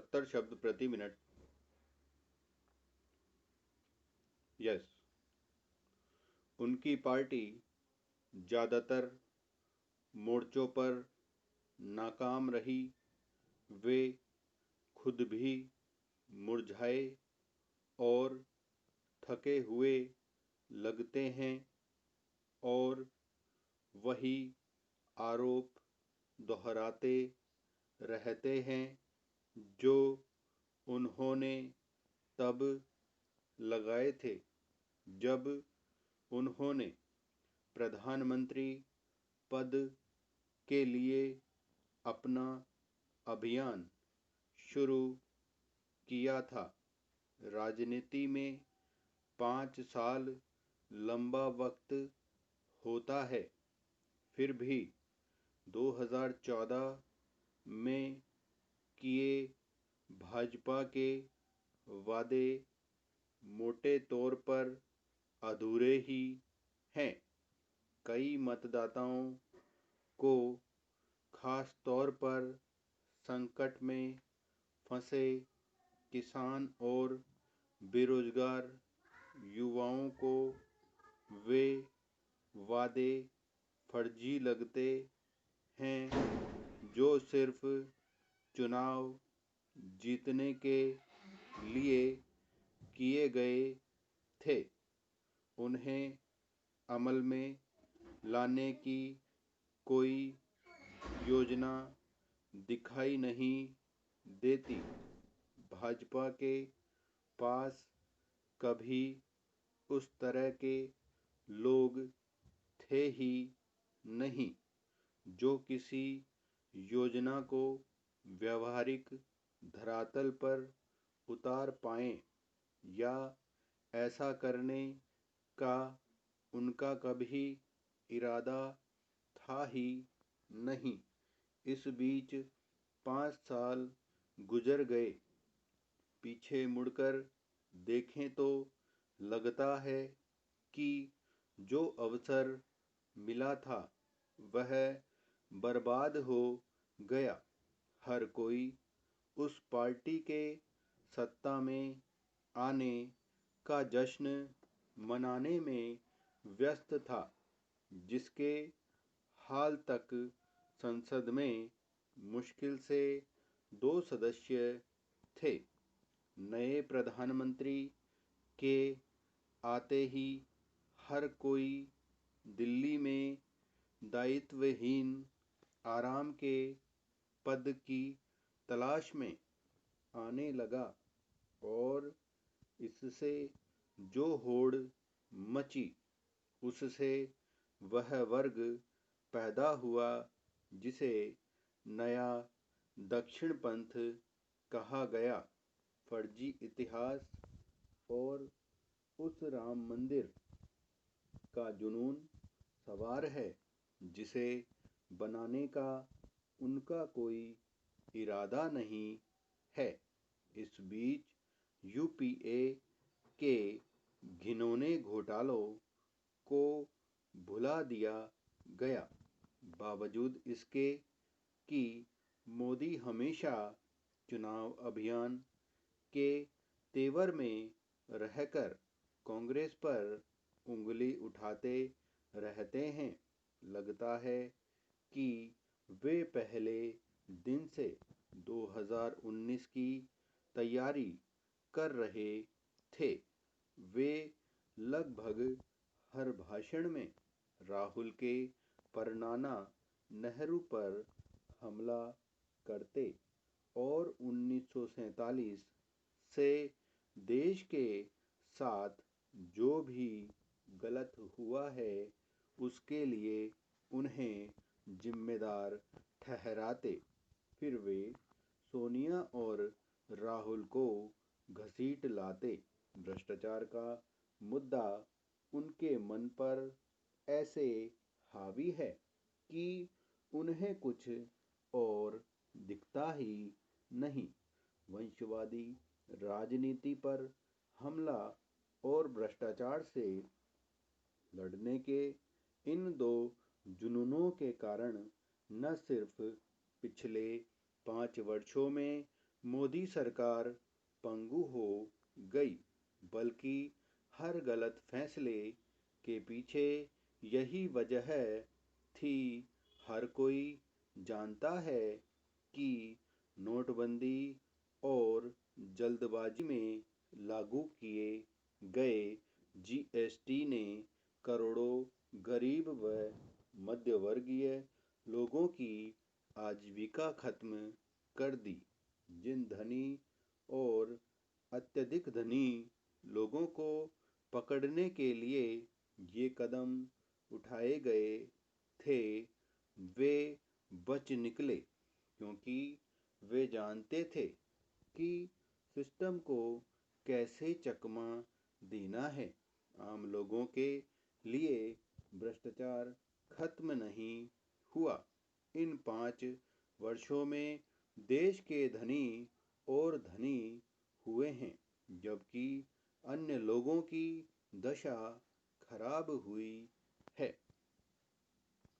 70 शब्द प्रति minute. Yes, उनकी पार्टी ज़्यादातर मोर्चों पर नाकाम रही। वे खुद भी मुरझाए और थके हुए लगते हैं और वही आरोप दोहराते रहते हैं जो उन्होंने तब लगाए थे जब उन्होंने प्रधानमंत्री पद के लिए अपना अभियान शुरू किया था। राजनीति में 5 साल लंबा वक्त होता है, फिर भी 2014 में किए भाजपा के वादे मोटे तौर पर अधूरे ही हैं। कई मतदाताओं को, खास तौर पर संकट में फंसे किसान और बेरोजगार युवाओं को, वे वादे फर्जी लगते हैं जो सिर्फ चुनाव जीतने के लिए किए गए थे। उन्हें अमल में लाने की कोई योजना दिखाई नहीं देती। भाजपा के पास कभी उस तरह के लोग थे ही नहीं जो किसी योजना को व्यवहारिक धरातल पर उतार पाएं, या ऐसा करने का उनका कभी इरादा था ही नहीं। इस बीच 5 साल गुजर गए। पीछे मुड़कर देखें तो लगता है कि जो अवसर मिला था वह बर्बाद हो गया। हर कोई उस पार्टी के सत्ता में आने का जश्न मनाने में व्यस्त था जिसके हाल तक संसद में मुश्किल से 2 सदस्य थे। नए प्रधानमंत्री के आते ही हर कोई दिल्ली में दायित्वहीन आराम के पद की तलाश में आने लगा और इससे जो होड़ मची उससे वह वर्ग पैदा हुआ जिसे नया दक्षिणपंथ कहा गया। फर्जी इतिहास और उस राम मंदिर का जुनून सवार है जिसे बनाने का उनका कोई इरादा नहीं है। इस बीच यूपीए के घिनौने घोटालों को भुला दिया गया। बावजूद इसके कि मोदी हमेशा चुनाव अभियान के तेवर में रहकर कांग्रेस पर उंगली उठाते रहते हैं। लगता है कि वे पहले दिन से 2019 की तैयारी कर रहे थे। वे लगभग हर भाषण में राहुल के परनाना नेहरू पर हमला करते और 1947 से देश के साथ जो भी गलत हुआ है उसके लिए उन्हें जिम्मेदार ठहराते। फिर वे सोनिया और राहुल को घसीट लाते। भ्रष्टाचार का मुद्दा उनके मन पर ऐसे हावी है कि उन्हें कुछ और दिखता ही नहीं। वंशवादी राजनीति पर हमला और भ्रष्टाचार से लड़ने के इन दो जुनूनों के कारण न सिर्फ पिछले 5 वर्षों में मोदी सरकार पंगु हो गई, बल्कि हर गलत फैसले के पीछे यही वजह थी। हर कोई जानता है कि नोटबंदी और जल्दबाजी में लागू किए गए जीएसटी ने करोड़ों गरीब व मध्यवर्गीय लोगों की आजीविका खत्म कर दी। जिन धनी और अत्यधिक धनी लोगों को पकड़ने के लिए ये कदम उठाए गए थे, वे बच निकले, क्योंकि वे जानते थे कि सिस्टम को कैसे चकमा देना है। आम लोगों के लिए भ्रष्टाचार खत्म नहीं हुआ। इन 5 वर्षों में देश के धनी और धनी हुए हैं, जबकि अन्य लोगों की दशा खराब हुई है।